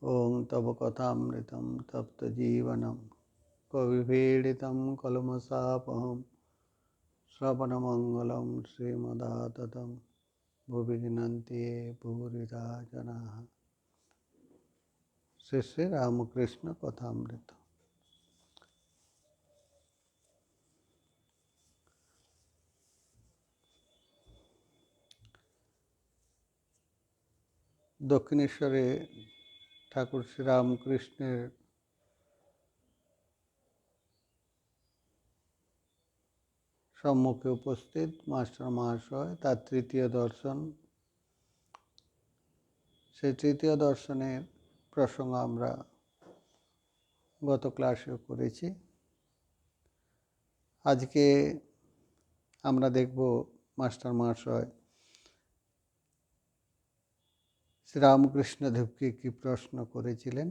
ओं तव कथामृतं तप्तजीवनं कविपीडितं कलमशापहं श्रवणमङ्गलं श्रीमदाततं भुवि गृह्णन्ति ये भूरिदा जनाः। श्री श्री रामकृष्ण कथामृत। দক্ষিণেশ্বরে ঠাকুর শ্রীরামকৃষ্ণের সম্মুখে উপস্থিত মাস্টার মহাশয়, তার তৃতীয় দর্শন। সেই তৃতীয় দর্শনের প্রসঙ্গ আমরা গত ক্লাসেও করেছি। আজকে আমরা দেখব মাস্টার মহাশয় শ্রীরামকৃষ্ণদেবকে কি প্রশ্ন করেছিলেন,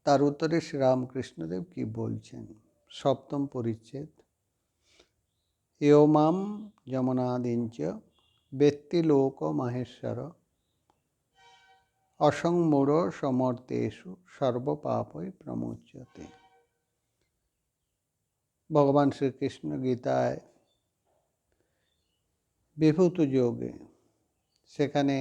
তার উত্তরে শ্রীরামকৃষ্ণদেব কি বলছেন। সপ্তম পরিচ্ছেদ। এও মাম যমনাদিঞ্চ বেত্তি লোক মাহেশ্বর অসংমূঢ় সমর্তেষু সর্বপাপৈ প্রমুচ্যতে। ভগবান শ্রীকৃষ্ণ গীতায় বিভূত যোগে সেখানে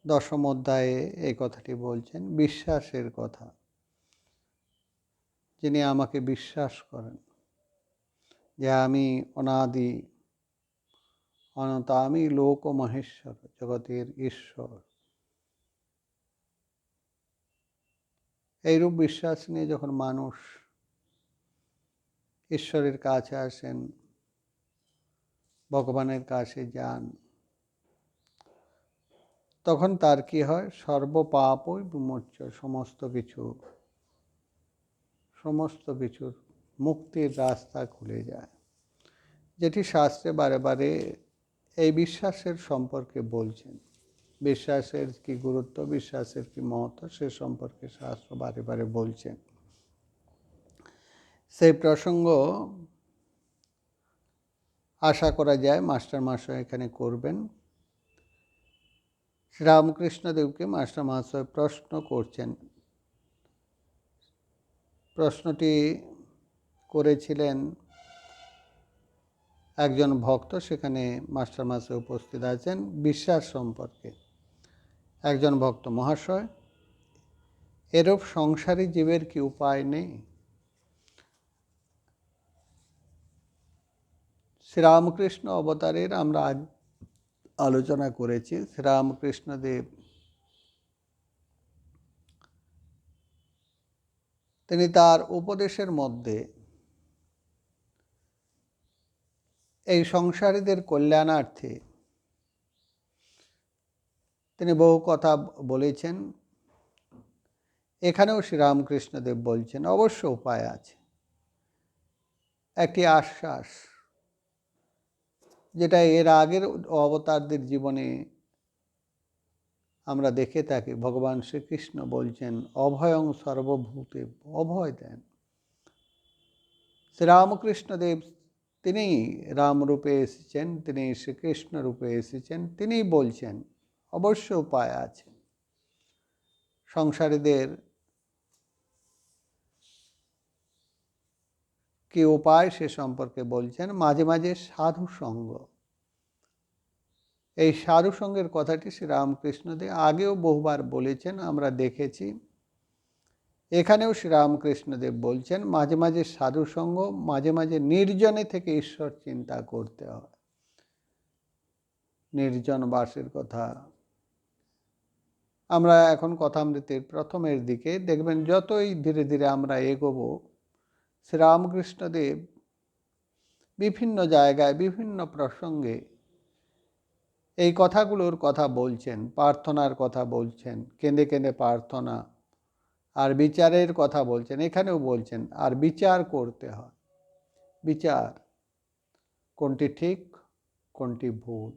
দশম অধ্যায়ে এই কথাটি বলছেন, বিশ্বাসের কথা। যিনি আমাকে বিশ্বাস করেন যে আমি অনাদি অনন্ত, আমি লোক মহেশ্বর, জগতের ঈশ্বর, এইরূপ বিশ্বাস নিয়ে যখন মানুষ ঈশ্বরের কাছে আসেন, ভগবানের কাছে যান, তখন তার কি হয়? সর্বপাপই বিমোচ্য, সমস্ত কিছুর মুক্তির রাস্তা খুলে যায়। যেটি শাস্ত্রে বারে বারে এই বিশ্বাসের সম্পর্কে বলছেন। বিশ্বাসের কি গুরুত্ব, বিশ্বাসের কি মহত্ব, সে সম্পর্কে শাস্ত্র বারে বারে বলছেন। সেই প্রসঙ্গ আশা করা যায় মাস্টার মহাশয় এখানে করবেন। শ্রীরামকৃষ্ণদেবকে মাস্টার মহাশয় প্রশ্ন করছেন। প্রশ্নটি করেছিলেন একজন ভক্ত, সেখানে মাস্টার মহাশয় উপস্থিত আছেন। বিশ্বাস সম্পর্কে একজন ভক্ত: মহাশয়, এরূপ সংসারী জীবের কি উপায় নেই? শ্রীরামকৃষ্ণ অবতারের আমরা আলোচনা করেছি। শ্রীরামকৃষ্ণদেব তিনি তার উপদেশের মধ্যে এই সংসারীদের কল্যাণার্থে তিনি বহু কথা বলেছেন। এখানেও শ্রীরামকৃষ্ণদেব বলছেন অবশ্য উপায় আছে। একটি আশ্বাস, যেটা এর আগের অবতারদের জীবনে আমরা দেখে থাকি। ভগবান শ্রীকৃষ্ণ বলছেন অভয়ং সর্বভূতে, অভয় দেন। শ্রীরামকৃষ্ণদেব তিনি রামরূপে এসেছেন, তিনি শ্রীকৃষ্ণ রূপে এসেছেন, তিনি বলছেন অবশ্য উপায় আছে। সংসারীদের কি উপায় সে সম্পর্কে বলছেন। মাঝে মাঝে সাধু সঙ্গ, এই সাধু সঙ্গের কথাটি শ্রীরামকৃষ্ণদেব আগেও বহুবার বলেছেন, আমরা দেখেছি। এখানেও শ্রীরামকৃষ্ণদেব বলছেন মাঝে মাঝে সাধু সঙ্গ, মাঝে মাঝে নির্জনে থেকে ঈশ্বর চিন্তা করতে হয়। নির্জন বাসের কথা আমরা এখন কথামৃতের প্রথমের দিকে দেখবেন। যতই ধীরে ধীরে আমরা এগোবো, শ্রীরামকৃষ্ণদেব বিভিন্ন জায়গায় বিভিন্ন প্রসঙ্গে এই কথাগুলোর কথা বলছেন। প্রার্থনার কথা বলছেন, কেঁদে কেঁদে প্রার্থনা, আর বিচারের কথা বলছেন। এখানেও বলছেন আর বিচার করতে হয়। বিচার, কোনটি ঠিক কোনটি ভুল।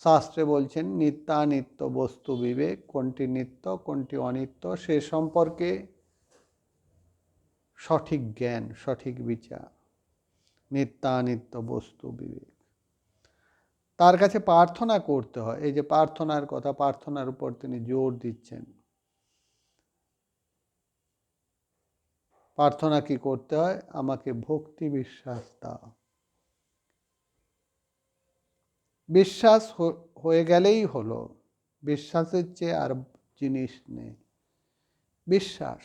শাস্ত্রে বলছেন নিত্যানিত্য বস্তু বিবেক, কোনটি নিত্য কোনটি অনিত্য সে সম্পর্কে সঠিক জ্ঞান, সঠিক বিচার, নিত্যানিত্য বস্তু বিবেক। তার কাছে প্রার্থনা করতে হয়। এই যে প্রার্থনার কথা, প্রার্থনার উপর তিনি জোর দিচ্ছেন। প্রার্থনা কি করতে হয়? আমাকে ভক্তি বিশ্বাস দাও। বিশ্বাস হয়ে গেলেই হলো। বিশ্বাসের চেয়ে আর জিনিস নেই। বিশ্বাস,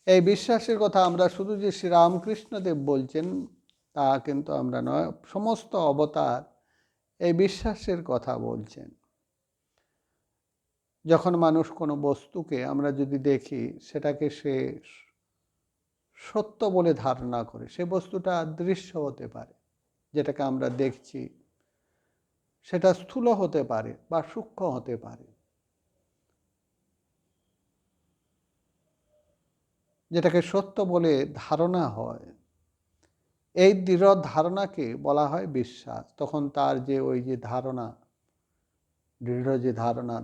এই বিশ্বাসের কথা আমরা শুধু যে শ্রীরামকৃষ্ণদেব বলছেন তা কিন্তু আমরা নয়, সমস্ত অবতার এই বিশ্বাসের কথা বলছেন। যখন মানুষ কোনো বস্তুকে আমরা যদি দেখি, সেটাকে সে সত্য বলে ধারণা করে, সে বস্তুটা দৃশ্য হতে পারে, যেটাকে আমরা দেখছি সেটা স্থূল হতে পারে বা সূক্ষ্ম হতে পারে। যেটাকে সত্য বলে ধারণা হয়, এই দৃঢ় ধারণাকে বলা হয় বিশ্বাস। তখন তার যে ওই যে ধারণা, দৃঢ় যে ধারণা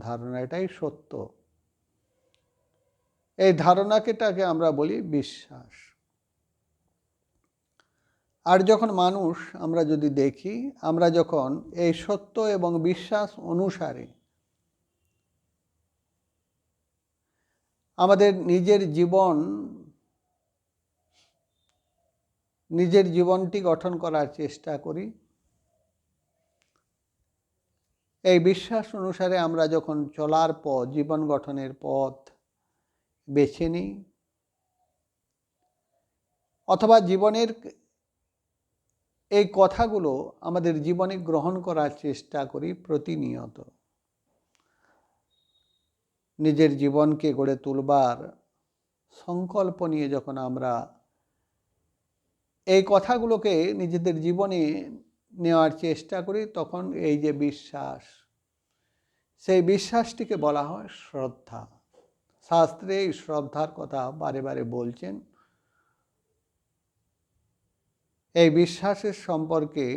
এটাই সত্য, এই ধারণাকেটাকে আমরা বলি বিশ্বাস। আর যখন মানুষ আমরা যদি দেখি, আমরা যখন এই সত্য এবং বিশ্বাস অনুসারে আমাদের নিজের জীবনটি গঠন করার চেষ্টা করি, এই বিশ্বাস অনুসারে আমরা যখন চলার পথ, জীবন গঠনের পথ বেছে নিই, অথবা জীবনের এই কথাগুলো আমাদের জীবনে গ্রহণ করার চেষ্টা করি প্রতিনিয়ত, নিজের জীবনকে গড়ে তুলবার সংকল্প নিয়ে যখন আমরা এই কথাগুলোকে নিজেদের জীবনে নেওয়ার চেষ্টা করি, তখন এই যে বিশ্বাস, সেই বিশ্বাসটিকে বলা হয় শ্রদ্ধা। শাস্ত্রে এই শ্রদ্ধার কথা বারে বারে বলছেন। এই বিশ্বাসের সম্পর্কে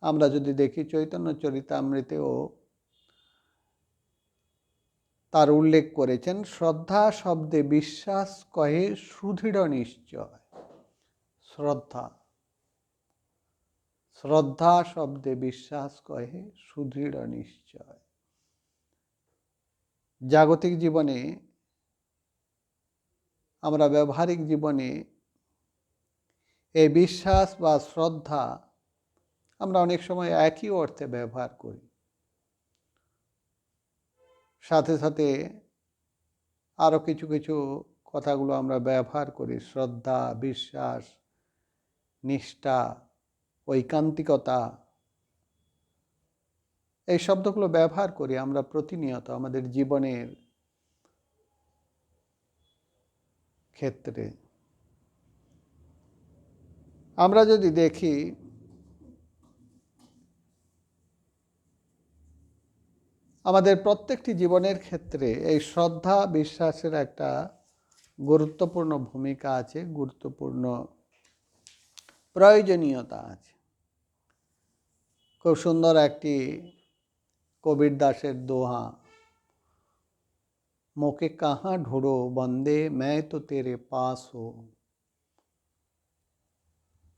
আমরা যদি দেখি, চৈতন্য চরিতামৃতেও তার উল্লেখ করেছেন। শ্রদ্ধা শব্দে বিশ্বাস কহে সুদৃঢ় নিশ্চয়। শ্রদ্ধা, শ্রদ্ধা শব্দে বিশ্বাস কহে সুদৃঢ় নিশ্চয়। জাগতিক জীবনে, আমরা ব্যবহারিক জীবনে এই বিশ্বাস বা শ্রদ্ধা আমরা অনেক সময় একই অর্থে ব্যবহার করি। সাথে সাথে আরও কিছু কিছু কথাগুলো আমরা ব্যবহার করি। শ্রদ্ধা, বিশ্বাস, নিষ্ঠা, ঐকান্তিকতা, এই শব্দগুলো ব্যবহার করি আমরা প্রতিনিয়ত আমাদের জীবনের ক্ষেত্রে। আমরা যদি দেখি, আমাদের প্রত্যেকটি জীবনের ক্ষেত্রে এই শ্রদ্ধা বিশ্বাসের একটা গুরুত্বপূর্ণ ভূমিকা আছে, গুরুত্বপূর্ণ প্রয়োজনীয়তা আছে। খুব সুন্দর একটি কবির দাসের দোহা, मोके कहाँ ढूंढो बंदे मैं तो तेरे पास हो,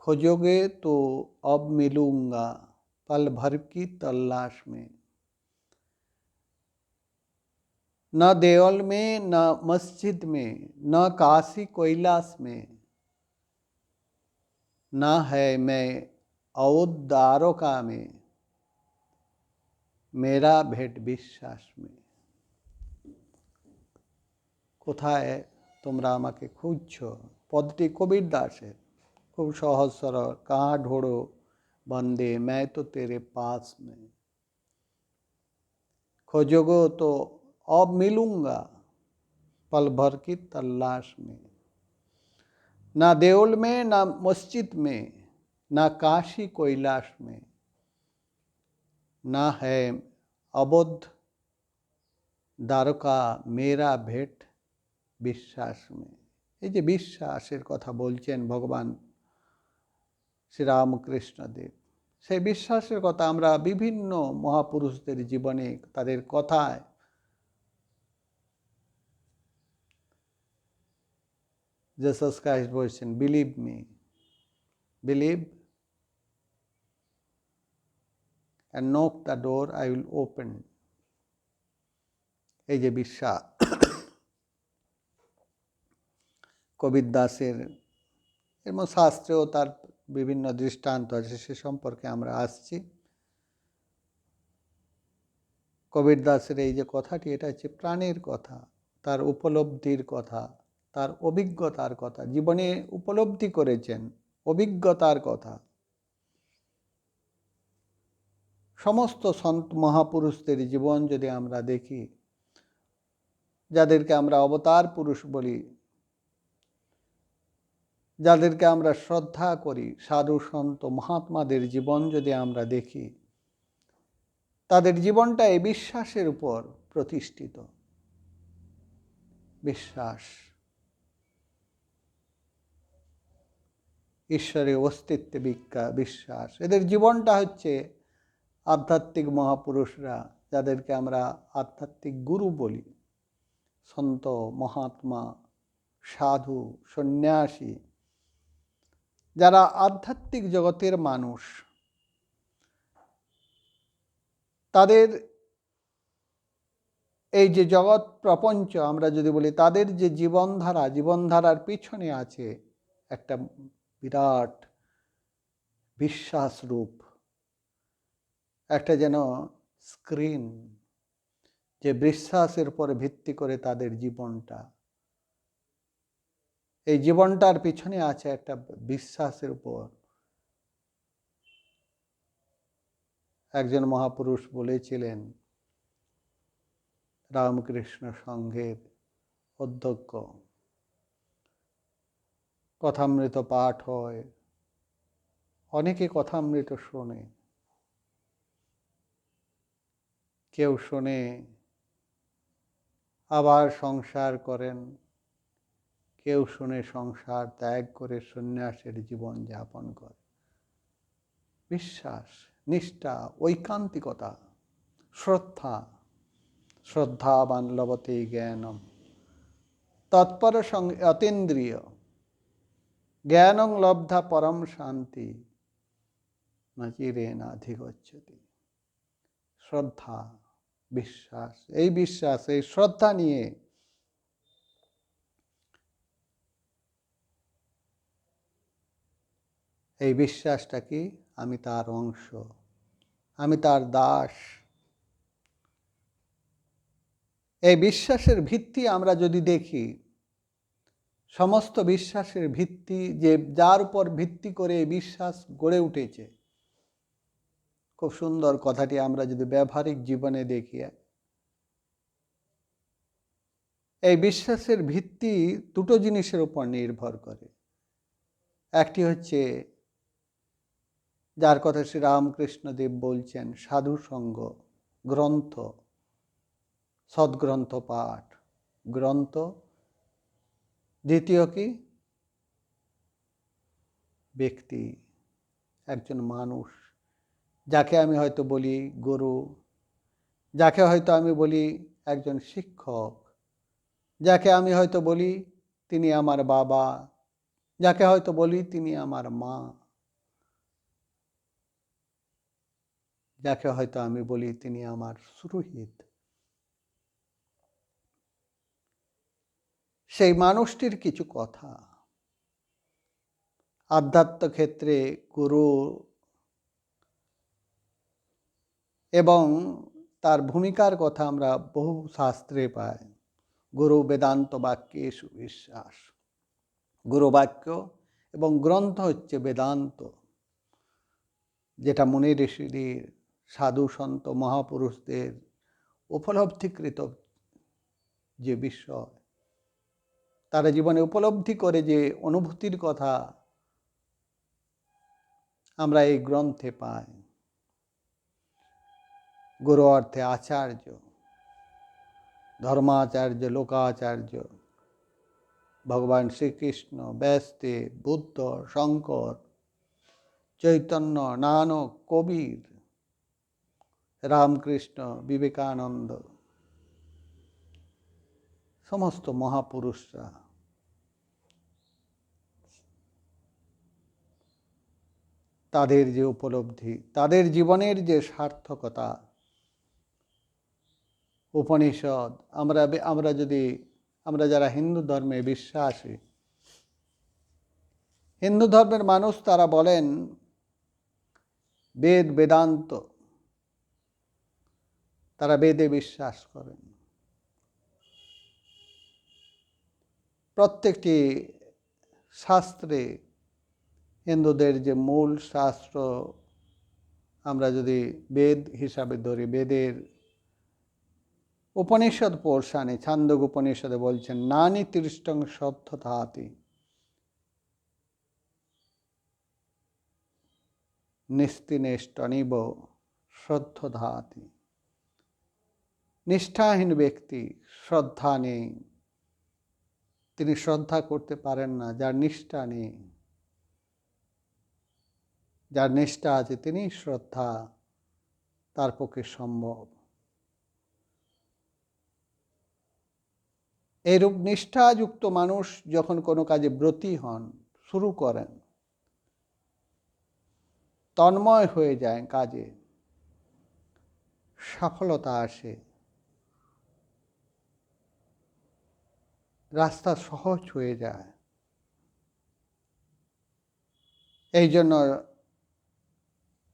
खोजोगे तो अब मिलूंगा पल भर की तलाश में। न देवल में, न मस्जिद में, न काशी कैलाश में, न है मैं अवध द्वारका में, मेरा भेंट বিশ্বাস में। কোথায় তোমরা আমাকে খুঁজছো? পদটি কবির দাসের, খুব সহজ সরল। कहाँ ढूंढो बंदे मैं तो तेरे पास में, खोजोगे तो अब मिलूंगा पल भर की तलाश में। ना देवल में, ना मस्जिद में, ना काशी कैलाश में, ना है अवध দ্বারকা মেরা ভেট বিশ্বাস মে। এই যে বিশ্বাসের কথা বলছেন ভগবান শ্রীরামকৃষ্ণদেব, সেই বিশ্বাসের কথা আমরা বিভিন্ন মহাপুরুষদের জীবনে, তাদের কথায় জিসাস ক্রাইস্ট বলছেন, believe me, believe and knock the door, I will open. এই যে বিশ্বাস, কবির দাসের এবং শাস্ত্রেও তার বিভিন্ন দৃষ্টান্ত আছে, সে সম্পর্কে আমরা আসছি। কবির দাসের এই যে কথাটি, এটা হচ্ছে প্রাণের কথা, তার উপলব্ধির কথা, তার অভিজ্ঞতার কথা, জীবনে উপলব্ধি করেছেন অভিজ্ঞতার কথা। সমস্ত সন্ত মহাপুরুষদের জীবন যদি আমরা দেখি, যাদেরকে আমরা অবতার পুরুষ বলি, যাদেরকে আমরা শ্রদ্ধা করি, সাধু সন্ত মহাত্মাদের জীবন যদি আমরা দেখি, তাদের জীবনটা এই বিশ্বাসের উপর প্রতিষ্ঠিত। বিশ্বাস, ঈশ্বরের অস্তিত্বে বিশ্বাস, এদের জীবনটা হচ্ছে আধ্যাত্মিক মহাপুরুষরা, যাদেরকে আমরা আধ্যাত্মিক গুরু বলি, সন্ত মহাত্মা, সাধু, সন্ন্যাসী, যারা আধ্যাত্মিক জগতের মানুষ, তাদের এই যে জগৎ প্রপঞ্চ আমরা যদি বলি, তাদের যে জীবনধারার পিছনে আছে একটা বিরাট বিশ্বাস রূপ, একটা যেন স্ক্রিন, যে বিশ্বাসের উপরে ভিত্তি করে তাদের জীবনটা, এই জীবনটার পিছনে আছে একটা বিশ্বাসের উপর। একজন মহাপুরুষ বলেছিলেন, রামকৃষ্ণ সংঘের অধ্যক্ষ, কথামৃত পাঠ হয়, অনেকে কথামৃত শোনে, কেউ শোনে আবার সংসার করেন, কেউ শুনে সংসার ত্যাগ করে সন্ন্যাসের জীবন যাপন করে। বিশ্বাস, নিষ্ঠা, ঐকান্তিকতা, শ্রদ্ধাবান লভতে জ্ঞানম, তৎপর অতীন্দ্রিয়, জ্ঞানং লব্ধা পরম শান্তি, নাচিরেণাধিগচ্ছতি। শ্রদ্ধা, বিশ্বাস, এই শ্রদ্ধা নিয়ে এই বিশ্বাসটা কি, আমি তার অংশ, আমি তার দাস। এই বিশ্বাসের ভিত্তি আমরা যদি দেখি, সমস্ত বিশ্বাসের ভিত্তি, যে যার উপর ভিত্তি করে এই বিশ্বাস গড়ে উঠেছে, খুব সুন্দর কথাটি আমরা যদি ব্যবহারিক জীবনে দেখি, এই বিশ্বাসের ভিত্তি দুটো জিনিসের উপর নির্ভর করে। একটি হচ্ছে, যার কথা শ্রী রামকৃষ্ণদেব বলছেন, সাধু সঙ্গ, গ্রন্থ, সদ্গ্রন্থ পাঠ, গ্রন্থ। দ্বিতীয় কি, ব্যক্তি, একজন মানুষ, যাকে আমি হয়তো বলি গুরু, যাকে হয়তো আমি বলি একজন শিক্ষক, যাকে আমি হয়তো বলি তিনি আমার বাবা, যাকে হয়তো বলি তিনি আমার মা, যাকে হয়তো আমি বলি তিনি আমার সুরহিত। সেই মানুষটির কিছু কথা আধ্যাত্ম ক্ষেত্রে গুরু এবং তার ভূমিকার কথা আমরা বহু শাস্ত্রে পাই। গুরু বেদান্ত বাক্যে সুবিশ্বাস, গুরু বাক্য এবং গ্রন্থ হচ্ছে বেদান্ত, যেটা মুনি ঋষিদের, সাধু সন্ত মহাপুরুষদের উপলব্ধিকৃত যে বিষয়, তারা জীবনে উপলব্ধি করে যে অনুভূতির কথা আমরা এই গ্রন্থে পাই। গুরু অর্থে আচার্য, ধর্মাচার্য, লোকাচার্য, ভগবান শ্রীকৃষ্ণ, ব্যাসদেব, বুদ্ধ, শঙ্কর, চৈতন্য, নানক, কবির, রামকৃষ্ণ, বিবেকানন্দ, সমস্ত মহাপুরুষরা তাদের যে উপলব্ধি, তাদের জীবনের যে সার্থকতা, উপনিষদ, আমরা যারা হিন্দু ধর্মে বিশ্বাসী, হিন্দু ধর্মের মানুষ, তারা বলেন বেদ বেদান্ত, তারা বেদে বিশ্বাস করেন। প্রত্যেকটি শাস্ত্রে, হিন্দুদের যে মূল শাস্ত্র আমরা যদি বেদ হিসাবে ধরি, বেদের উপনিষদ পোর্শনে, ছান্দোগ উপনিষদে বলছেন নানি তিরিষ্টং সত্যথাতি নিস্তিনেষ্টনিব শ্রদ্ধধাতি। নিষ্ঠাহীন ব্যক্তি, শ্রদ্ধা নেই, তিনি শ্রদ্ধা করতে পারেন না। যার নিষ্ঠা নেই, যার নিষ্ঠা আছে, তিনি শ্রদ্ধা তার পক্ষে সম্ভব। এইরূপ নিষ্ঠাযুক্ত মানুষ যখন কোনো কাজে ব্রতী হন, শুরু করেন, তন্ময় হয়ে যায় কাজে, সফলতা আসে, রাস্তা সহজ হয়ে যায়। এই জন্য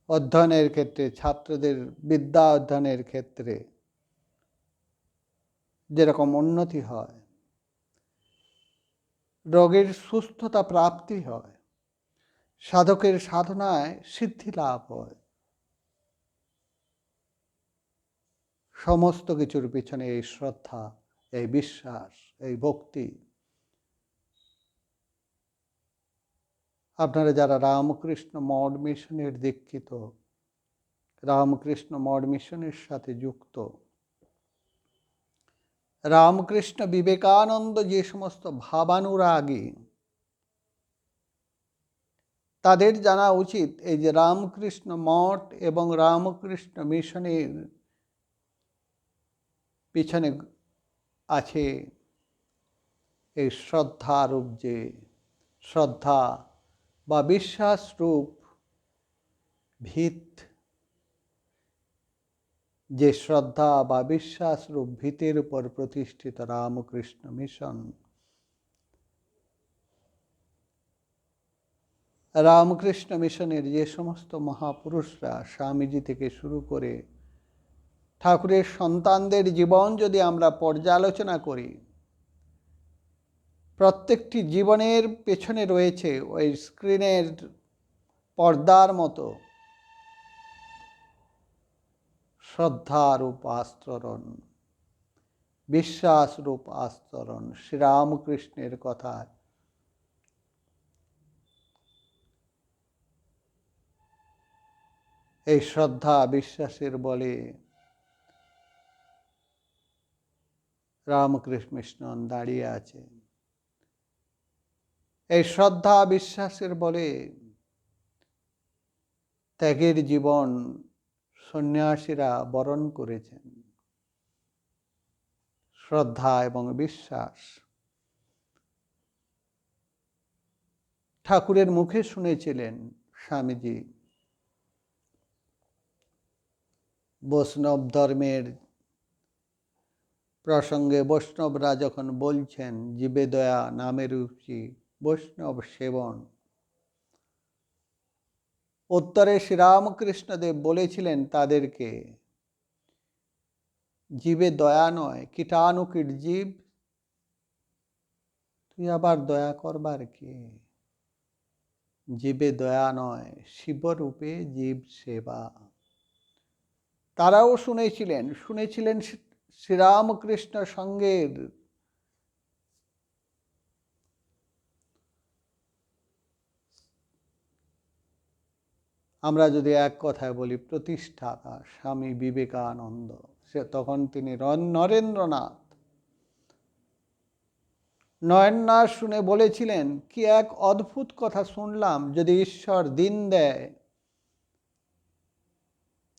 অধ্যয়নের ক্ষেত্রে, ছাত্রদের বিদ্যা অধ্যয়নের ক্ষেত্রে যেরকম উন্নতি হয়, রোগীর সুস্থতা প্রাপ্তি হয়, সাধকের সাধনায় সিদ্ধি লাভ হয়, সমস্ত কিছুর পিছনে এই শ্রদ্ধা, এই বিশ্বাস, এই ভক্তি। আপনারা যারা রামকৃষ্ণ মঠ মিশনের দীক্ষিত, রামকৃষ্ণ মঠ মিশনের সাথে যুক্ত, রামকৃষ্ণ বিবেকানন্দ যে সমস্ত ভাবানুরাগী, তাদের জানা উচিত এই যে রামকৃষ্ণ মঠ এবং রামকৃষ্ণ মিশনের পিছনে আছে এই শ্রদ্ধারূপ, যে শ্রদ্ধা বা বিশ্বাসরূপ ভিত, যে শ্রদ্ধা বা বিশ্বাসরূপ ভিতের উপর প্রতিষ্ঠিত রামকৃষ্ণ মিশন। রামকৃষ্ণ মিশনের যে সমস্ত মহাপুরুষরা, স্বামীজি থেকে শুরু করে ঠাকুরের সন্তানদের জীবন যদি আমরা পর্যালোচনা করি, প্রত্যেকটি জীবনের পেছনে রয়েছে ওই স্ক্রিনের পর্দার মতো শ্রদ্ধারূপ আস্তরণ, বিশ্বাসরূপ আস্তরণ। শ্রীরামকৃষ্ণের কথা, এই শ্রদ্ধা বিশ্বাসের বলে রামকৃষ্ণ মিশন দাঁড়িয়ে আছে। এই শ্রদ্ধা বিশ্বাসের বলে ত্যাগের জীবন সন্ন্যাসীরা বরণ করেছেন। শ্রদ্ধা এবং বিশ্বাস ঠাকুরের মুখে শুনেছিলেন স্বামীজি। বৈষ্ণব ধর্মের প্রসঙ্গে বৈষ্ণবরা যখন বলছেন জীবে দয়া নামে রুচি বৈষ্ণব সেবন, উত্তরে শ্রীরামকৃষ্ণদেব বলেছিলেন তাদেরকে, জীবে দয়া নয়, কীটানুকীট জীব, তুই আবার দয়া করবার কে? জীবে দয়া নয়, শিবরূপে জীব সেবা। তারাও শুনেছিলেন শ্রীরামকৃষ্ণ সঙ্গের আমরা যদি এক কথায় বলি প্রতিষ্ঠাতা স্বামী বিবেকানন্দ। তখন তিনি নরেন্দ্রনাথ নয়ননাথ শুনে বলেছিলেন, কি এক অদ্ভুত কথা শুনলাম, যদি ঈশ্বর দিন দেয়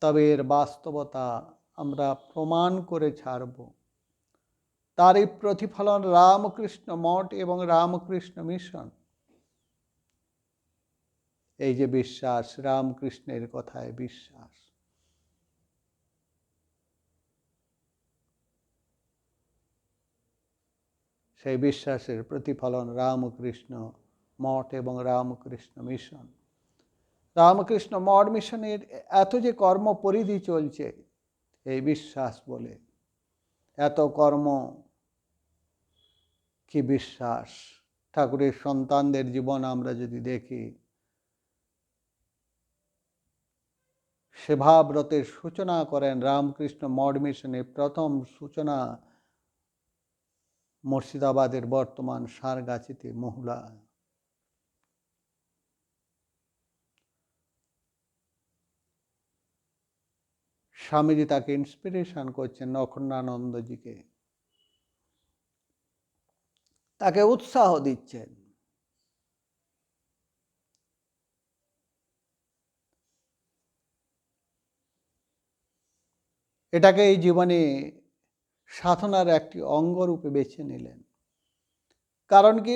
তবে এর বাস্তবতা আমরা প্রমাণ করে ছাড়ব। তারই প্রতিফলন রামকৃষ্ণ মঠ এবং রামকৃষ্ণ মিশন। এই যে বিশ্বাস, রামকৃষ্ণের কথায় বিশ্বাস, সেই বিশ্বাসের প্রতিফলন রামকৃষ্ণ মঠ এবং রামকৃষ্ণ মিশন। রামকৃষ্ণ মঠ মিশনের এত যে কর্ম পরিধি চলছে এই বিশ্বাস বলে, এত কর্ম কি বিশ্বাস। ঠাকুরের সন্তানদের জীবন আমরা যদি দেখি, সেবাব্রতের সূচনা করেন রামকৃষ্ণ মঠ মিশনের প্রথম সূচনা মুর্শিদাবাদের বর্তমান সারগাছিতে মহুলা। স্বামীজি তাকে ইন্সপিরেশন করছেন, অখণ্ডানন্দজিকে তাকে উৎসাহ দিচ্ছেন। এটাকে এই জীবনে সাধনার একটি অঙ্গরূপে বেছে নিলেন। কারণ কি,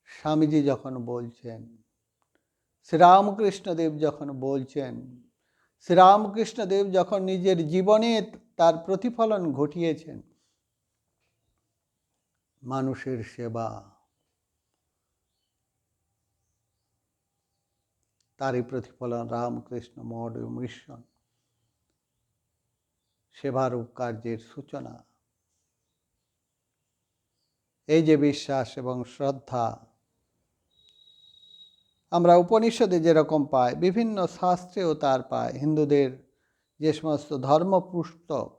স্বামীজি যখন বলছেন, শ্রীরামকৃষ্ণদেব যখন বলছেন, শ্রীরামকৃষ্ণদেব যখন নিজের জীবনে তার প্রতিফলন ঘটিয়েছেন, মানুষের সেবা, তারই প্রতিফলন রামকৃষ্ণ মঠ মিশন, সেবারূপ কার্যের সূচনা। এই যে বিশ্বাস এবং শ্রদ্ধা আমরা উপনিষদে যেরকম পাই, বিভিন্ন শাস্ত্রেও তার পাই। হিন্দুদের যে সমস্ত ধর্ম পুস্তক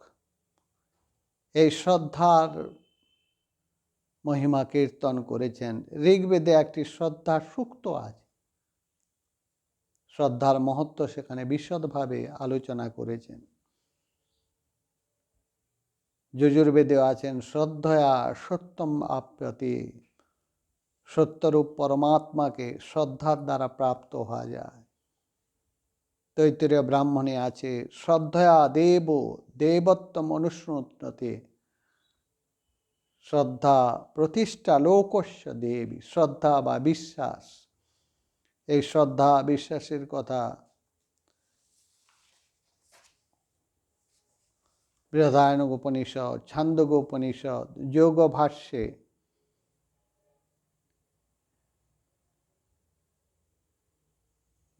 এই শ্রদ্ধার মহিমা কীর্তন করেছেন, ঋগ্বেদে একটি শ্রদ্ধার সূক্ত আছে, শ্রদ্ধার মহত্ব সেখানে বিশদভাবে আলোচনা করেছেন। যজুর্বেদেও আছেন, শ্রদ্ধয়া সত্যম আপ্যতে, সত্যরূপ পরমাত্মাকে শ্রদ্ধার দ্বারা প্রাপ্ত হওয়া যায়। তৈত্তরীয় ব্রাহ্মণে আছে, শ্রদ্ধয়া দেব দেবত্বম অনুস্মৃত্যতে, শ্রদ্ধা প্রতিষ্ঠা লোকস্য দেবী। শ্রদ্ধা বা বিশ্বাস, এই শ্রদ্ধা বিশ্বাসের কথা বৃহদারণ্যক উপনিষদ, ছান্দোগ্য উপনিষদ, যোগ ভাষ্যে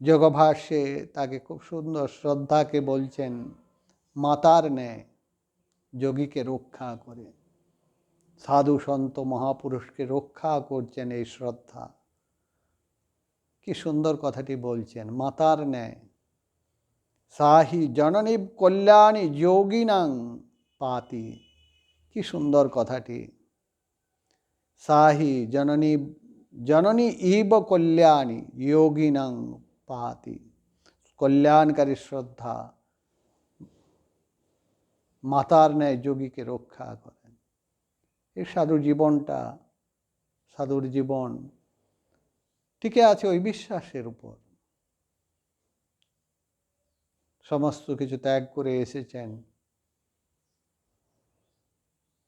যোগভাষ্যে তাকে খুব সুন্দর শ্রদ্ধাকে বলছেন মাতার ন্যায়, যোগীকে রক্ষা করে, সাধু সন্ত মহাপুরুষকে রক্ষা করছেন এই শ্রদ্ধা। কি সুন্দর কথাটি বলছেন, মাতার ন্যায়। সাহি জননী কল্যাণী যোগিনাং পাতি। কি সুন্দর কথাটি, সাহি জননী, জননী ইব কল্যাণী যোগিনাং পাতি। কল্যাণকারী শ্রদ্ধা মাতার ন্যায় যোগীকে রক্ষা করেন। এই সাধুর জীবনটা, সাধুর জীবন টিকে আছে ওই বিশ্বাসের উপর। সমস্ত কিছু ত্যাগ করে এসেছেন।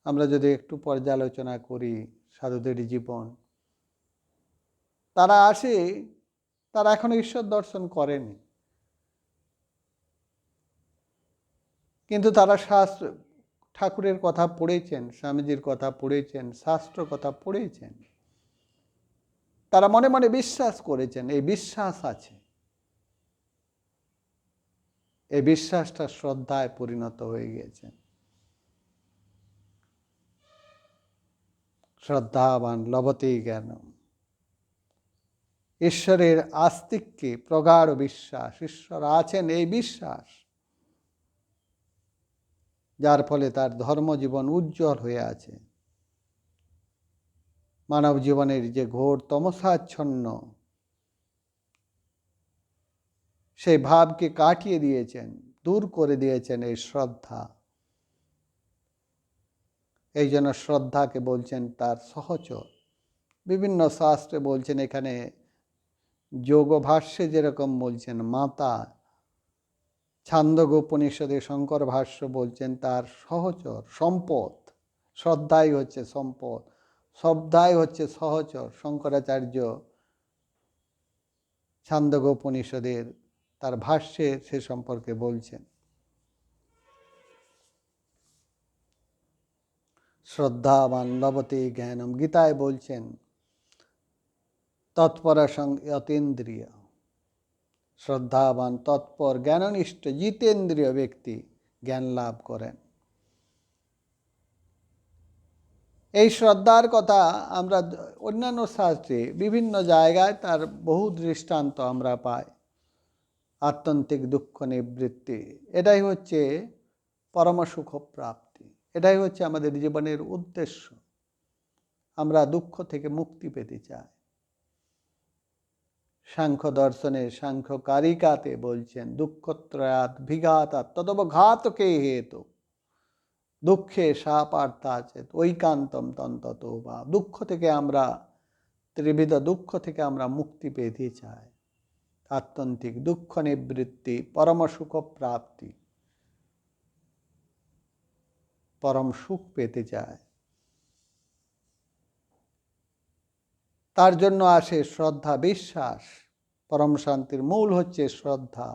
আমরা যদি একটু পর্যালোচনা করি সাধুদের জীবন, তারা আসে, তারা এখনো ঈশ্বর দর্শন করেনি, কিন্তু তারা শাস্ত্র, ঠাকুরের কথা পড়েছেন, স্বামীজির কথা পড়েছেন, শাস্ত্র কথা পড়েছেন, তারা মনে মনে বিশ্বাস করেছেন। এই বিশ্বাস আছে, এই বিশ্বাসটা শ্রদ্ধায় পরিণত হয়ে গিয়েছে। শ্রদ্ধাবান লভতেই জ্ঞান। ঈশ্বরের আস্তিক্যে প্রগাঢ় বিশ্বাস, ঈশ্বর আছেন এই বিশ্বাস, যার ফলে তার ধর্মজীবন উজ্জ্বল হয়ে আছে। মানব জীবনের যে ঘোর তমসাচ্ছন্ন সেই ভাবকে কাটিয়ে দিয়েছেন, দূর করে দিয়েছেন এই শ্রদ্ধা। এই জন্য শ্রদ্ধাকে বলছেন তার সহচর। বিভিন্ন শাস্ত্রে বলছেন, এখানে যোগ ভাষ্যে যেরকম বলছেন মাতা, ছান্দোগ্য উপনিষদে শঙ্কর ভাষ্য বলছেন তার সহচর, সম্পদ। শ্রদ্ধাই হচ্ছে সম্পদ। শ্রদ্ধাই হচ্ছে সহচর। শঙ্করাচার্য ছান্দোগ্যোপনিষদের তার ভাষ্যে সে সম্পর্কে বলছেন। শ্রদ্ধাবান লভতে জ্ঞানম, গীতায় বলছেন তৎপরা যতেন্দ্রিয়। শ্রদ্ধাবান, তৎপর, জ্ঞাননিষ্ঠ, জিতেন্দ্রিয় ব্যক্তি জ্ঞান লাভ করেন। এই শ্রদ্ধার কথা আমরা অন্যান্য শাস্ত্রে বিভিন্ন জায়গায় তার বহু দৃষ্টান্ত আমরা পাই। আত্যন্তিক দুঃখ নিবৃত্তি, এটাই হচ্ছে পরম সুখ প্রাপ্তি, এটাই হচ্ছে আমাদের জীবনের উদ্দেশ্য। আমরা দুঃখ থেকে মুক্তি পেতে চাই। সাংখ্য দর্শনে সাংখ্য কারিকাতে বলছেন দুঃখত্রয়াৎ বিঘাতাৎ তদবঘাতকে হেতু দুঃখে সাপার্থাচেত ঐকান্তম তন্ততো বা। দুঃখ থেকে আমরা, ত্রিবিধ দুঃখ থেকে আমরা মুক্তি পেতে চাই। আত্যন্তিক দুঃখ নিবৃত্তি, পরম সুখ প্রাপ্তি, পরম সুখ পেতে চায়। তার জন্য আসে শ্রদ্ধা, বিশ্বাস। পরম শান্তির মূল হচ্ছে শ্রদ্ধা।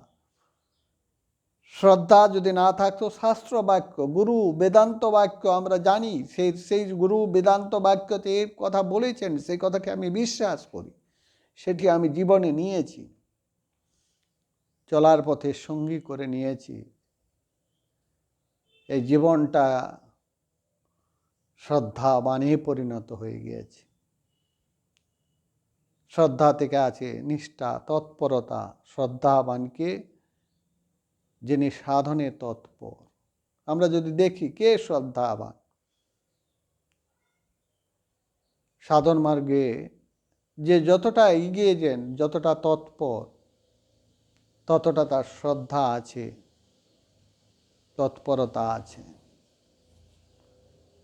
শ্রদ্ধা যদি না থাকতো, শাস্ত্র বাক্য, গুরু বেদান্ত বাক্য আমরা জানি, সেই গুরু বেদান্ত বাক্যতে কথা বলেছেন, সেই কথাকে আমি বিশ্বাস করি, সেটি আমি জীবনে নিয়েছি, চলার পথে সঙ্গী করে নিয়েছি। এই জীবনটা শ্রদ্ধাবানে পরিণত হয়ে গিয়েছে। শ্রদ্ধা থেকে আছে নিষ্ঠা, তৎপরতা। শ্রদ্ধাবানকে যিনি সাধনে তৎপর। আমরা যদি দেখি কে শ্রদ্ধাবান, সাধন মার্গে যে যতটা এগিয়েছেন, যতটা তৎপর, ততটা তার শ্রদ্ধা আছে, তৎপরতা আছে।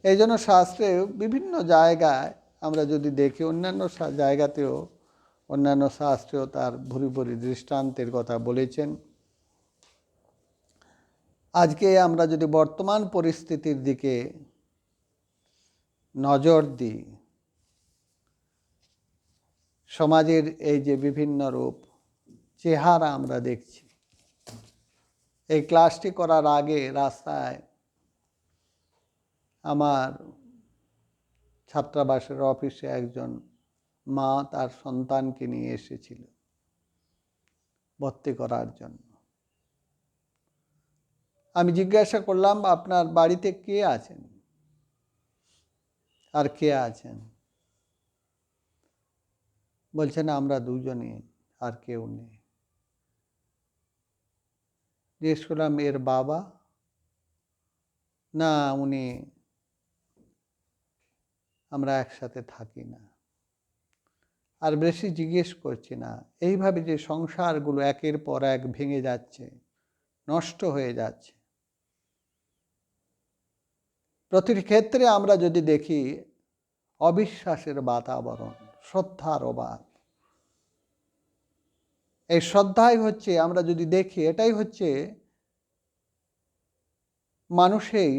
এই জন্য শাস্ত্রে বিভিন্ন জায়গায় আমরা যদি দেখি, অন্যান্য জায়গাতেও অন্যান্য শাস্ত্রেও তার ভুরি ভুরি দৃষ্টান্তের কথা বলেছেন। আজকে আমরা যদি বর্তমান পরিস্থিতির দিকে নজর দিই, সমাজের এই যে বিভিন্ন রূপ চেহারা আমরা দেখছি। এই ক্লাসটি করার আগে রাস্তায় আমার ছাত্রাবাসের অফিসে একজন মা তার সন্তানকে নিয়ে এসেছিল ভর্তি করার জন্য। আমি জিজ্ঞাসা করলাম, আপনার বাড়িতে কে আছেন আর কে আছেন? বলছেন আমরা দুজনই, আর কেউ নেই। জিজ্ঞেস করলাম এর বাবা? না, উনি, আমরা একসাথে থাকি না। আর বেশি জিজ্ঞেস করছি না। এইভাবে যে সংসারগুলো একের পর এক ভেঙে যাচ্ছে, নষ্ট হয়ে যাচ্ছে, প্রতিটি ক্ষেত্রে আমরা যদি দেখি অবিশ্বাসের বাতাবরণ, শ্রদ্ধার অভাব। এই শ্রদ্ধাই হচ্ছে, আমরা যদি দেখি, এটাই হচ্ছে মানুষের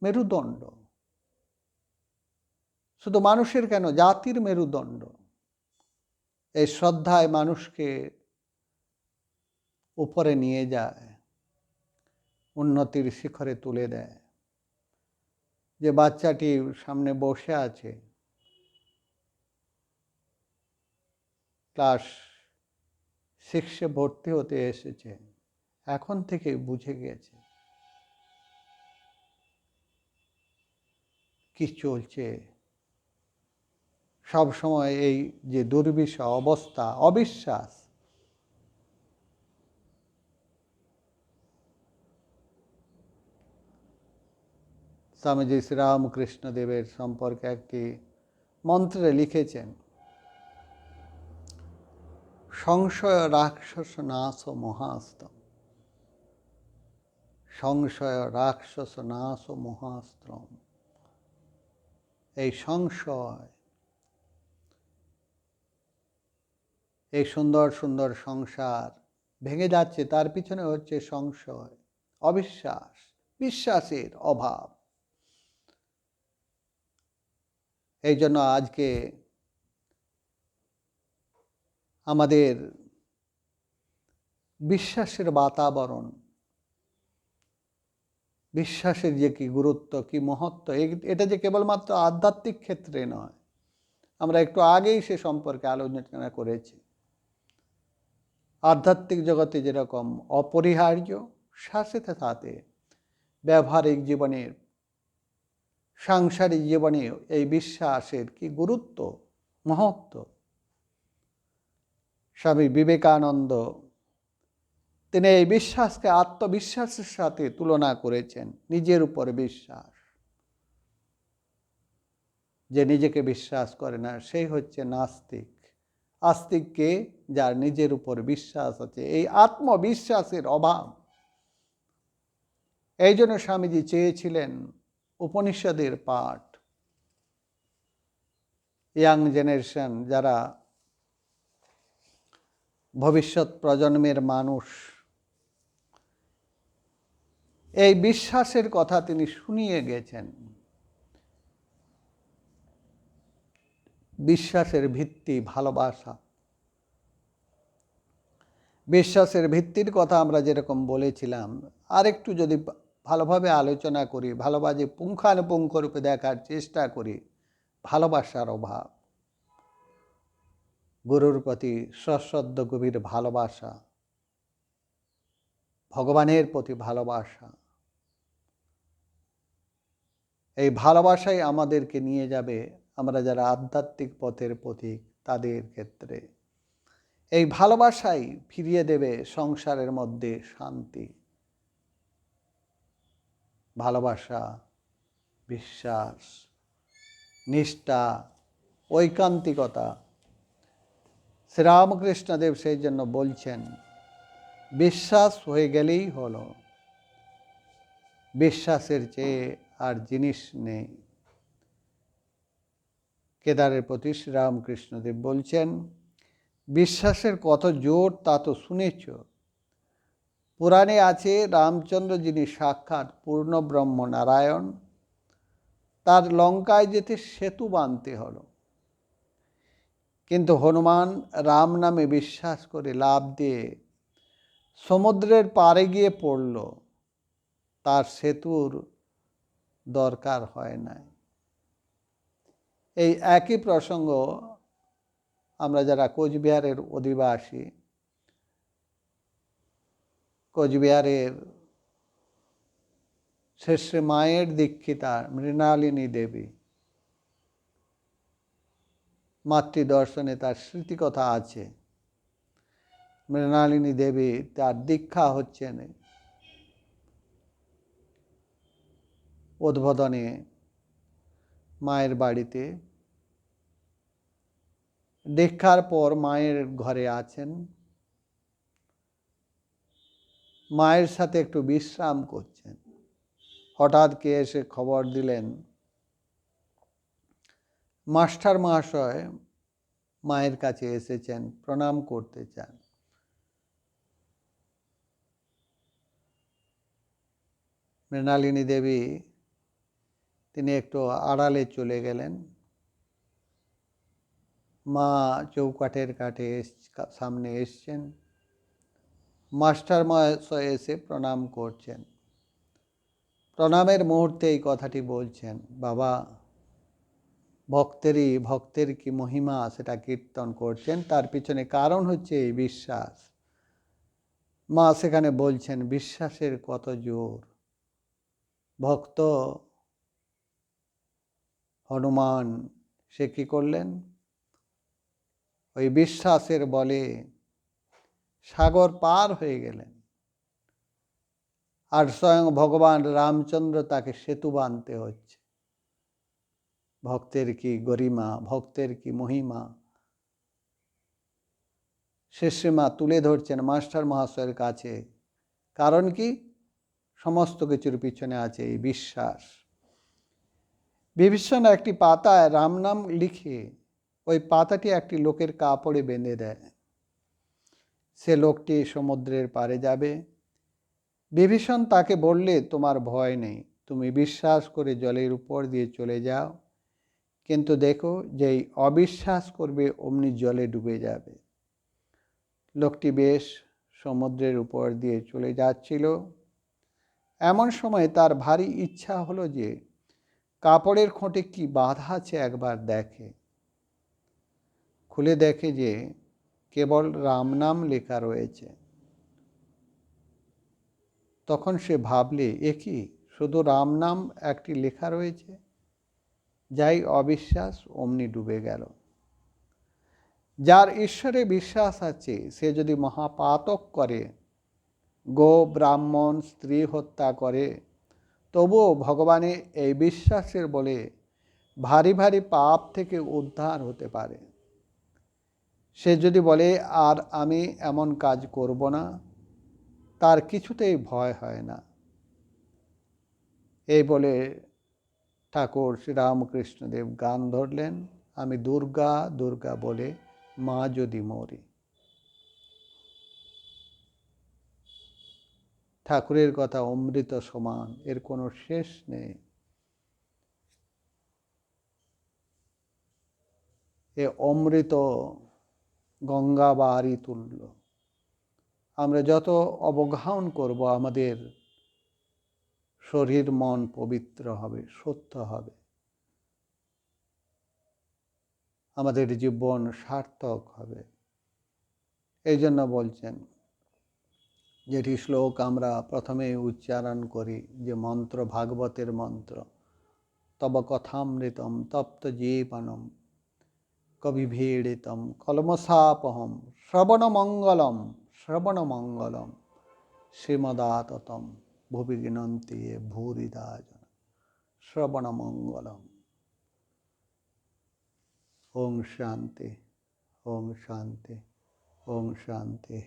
মেরুদণ্ড। শুধু মানুষের কেন, জাতির মেরুদণ্ড। এই শ্রদ্ধায় মানুষকে উপরে নিয়ে যায়, উন্নতির শিখরে তুলে দেয়। যে বাচ্চাটি সামনে বসে আছে, ক্লাস 6 ভর্তি হতে এসেছে, এখন থেকে বুঝে গেছে কি চলছে। সব সময় এই যে দুর্বিষহ অবস্থা, অবিশ্বাস, স্বামীজি শ্রীরামকৃষ্ণদেবের সম্পর্কে একটি মন্ত্রে লিখেছেন, সংশয় রাক্ষস নাশ মহাস্ত্রম। সংশয় রাক্ষস নাশ মহাস্ত্রম। এই সংশয়, এই সুন্দর সুন্দর সংসার ভেঙে যাচ্ছে, তার পিছনে হচ্ছে সংশয়, অবিশ্বাস, বিশ্বাসের অভাব। এই জন্য আজকে আমাদের বিশ্বাসের বাতাবরণ, বিশ্বাসের যে কি গুরুত্ব, কি মহত্ব, এটা যে কেবলমাত্র আধ্যাত্মিক ক্ষেত্রে নয়, আমরা একটু আগেই সে সম্পর্কে আলোচনা করেছি। আধ্যাত্মিক জগতে যেরকম অপরিহার্য, সাথে সাথে ব্যবহারিক জীবনের, সাংসারিক জীবনে এই বিশ্বাসের কি গুরুত্ব, মহত্ব। স্বামী বিবেকানন্দ তিনি এই বিশ্বাসকে আত্মবিশ্বাসের সাথে তুলনা করেছেন। নিজের উপর বিশ্বাস, যে নিজেকে বিশ্বাস করে না সেই হচ্ছে নাস্তিক। আস্তিককে যার নিজের উপর বিশ্বাস আছে। এই আত্মবিশ্বাসের অভাব, এই জন্য স্বামীজি চেয়েছিলেন উপনিষদের পাঠ ইয়াং জেনারেশন, যারা ভবিষ্যৎ প্রজন্মের মানুষ, এই বিশ্বাসের কথা তিনি শুনিয়ে গেছেন। বিশ্বাসের ভিত্তি ভালোবাসা। বিশ্বাসের ভিত্তির কথা আমরা যেরকম বলেছিলাম, আরেকটু যদি ভালোভাবে আলোচনা করি, ভালোভাবে পুঙ্খানুপুঙ্খরূপে দেখার চেষ্টা করি, ভালোবাসার অভাব, গুরুর প্রতি সশ্রদ্ধ গভীর ভালোবাসা, ভগবানের প্রতি ভালোবাসা, এই ভালোবাসাই আমাদেরকে নিয়ে যাবে, আমরা যারা আধ্যাত্মিক পথের পথিক তাদের ক্ষেত্রে এই ভালোবাসাই ফিরিয়ে দেবে সংসারের মধ্যে শান্তি। ভালোবাসা, বিশ্বাস, নিষ্ঠা, ঐকান্তিকতা। শ্রীরামকৃষ্ণদেব সেই জন্য বলছেন, বিশ্বাস হয়ে গেলেই হলো, বিশ্বাসের চেয়ে আর জিনিস নেই। কেদারের প্রতি শ্রীরামকৃষ্ণদেব বলছেন, বিশ্বাসের কত জোর তা তো শুনেছ। পুরাণে আছে রামচন্দ্র যিনি সাক্ষাৎ পূর্ণ ব্রহ্ম নারায়ণ, তার লঙ্কায় যেতে সেতু বাঁধতে হলো। কিন্তু হনুমান রাম নামে বিশ্বাস করে লাফ দিয়ে সমুদ্রের পাড়ে গিয়ে পড়ল, তার সেতুর দরকার হয় নাই। এই একই প্রসঙ্গ আমরা যারা কোচবিহারের অধিবাসী, কোচবিহারের শ্রী মায়ের দীক্ষিতা মৃণালিনী দেবী, মাতৃদর্শনে তার স্মৃতিকথা আছে। মৃণালিনী দেবী তার দীক্ষা হচ্ছেন উদ্বোধনে মায়ের বাড়িতে। দীক্ষার পর মায়ের ঘরে আছেন, মায়ের সাথে একটু বিশ্রাম করছেন। হঠাৎ কে এসে খবর দিলেন, মাস্টার মহাশয় মায়ের কাছে এসেছেন, প্রণাম করতে চান। মৃণালিনী দেবী তিনি একটু আড়ালে চলে গেলেন। মা চৌকাঠের কাঠে সামনে এসছেন, মাস্টার মহাশয় এসে প্রণাম করছেন। প্রণামের মুহূর্তে এই কথাটি বলছেন, বাবা ভক্তের কি মহিমা সেটা কীর্তন করছেন, তার পিছনে কারণ হচ্ছে এই বিশ্বাস। মা সেখানে বলছেন, বিশ্বাসের কত জোর। ভক্ত হনুমান সে কি করলেন, ওই বিশ্বাসের বলে সাগর পার হয়ে গেলেন। আর স্বয়ং ভগবান রামচন্দ্র তাকে সেতু বাঁধতে হচ্ছে। ভক্তের কি গরিমা, ভক্তের কি মহিমা, শ্রীমা তুলে ধরছেন মাস্টার মহাশয়ের কাছে। কারণ কি, সমস্ত কিছুর পিছনে আছে এই বিশ্বাস। বিভীষণ একটি পাতায় রাম নাম লিখে ওই পাতাটি একটি লোকের কাপড়ে বেঁধে দেয়। সে লোকটি সমুদ্রের পাড়ে যাবে। বিভীষণ তাকে বললে, তোমার ভয় নেই, তুমি বিশ্বাস করে জলের উপর দিয়ে চলে যাও, কিন্তু দেখো যেই অবিশ্বাস করবে অমনি জলে ডুবে যাবে। লোকটি বেশ সমুদ্রের উপর দিয়ে চলে যাচ্ছিল। এমন সময় তার ভারী ইচ্ছা হলো যে কাপড়ের খোঁটে কি বাঁধা আছে একবার দেখে। খুলে দেখে যে কেবল রাম নাম লেখা রয়েছে। তখন সে ভাবলে, এ কি, শুধু রাম নাম একটি লেখা রয়েছে? যাই অবিশ্বাস অমনি ডুবে গেল। যার ঈশ্বরে বিশ্বাস আছে সে যদি মহাপাতক করে, গো ব্রাহ্মণ স্ত্রী হত্যা করে, তবুও ভগবানের এই বিশ্বাসের বলে ভারী ভারী পাপ থেকে উদ্ধার হতে পারে। সে যদি বলে আর আমি এমন কাজ করব না, তার কিছুতেই ভয় হয় না। এই বলে ঠাকুর শ্রীরামকৃষ্ণদেব গান ধরলেন, আমি দুর্গা দুর্গা বলে মা যদি মরি। ঠাকুরের কথা অমৃত সমান, এর কোনো শেষ নেই। এ অমৃত গঙ্গা বাড়ি তুল্য। আমরা যত অবগাহন করব আমাদের শরীর মন পবিত্র হবে, সত্য হবে, আমাদের জীবন সার্থক হবে। এই জন্য বলছেন, যেটি শ্লোক আমরা প্রথমে উচ্চারণ করি, যে মন্ত্র ভাগবতের মন্ত্র, তব কথামৃতম তপ্ত জীবনম কবিভীড়িতম কলমসাপহম শ্রবণমঙ্গলম শ্রবণমঙ্গলম শ্রীমদাততম ভুবি গিনন্তি ভূরিদা জন শ্রবণমঙ্গলম। ওং শান্তি, ওং শান্তি, ওং শান্তি।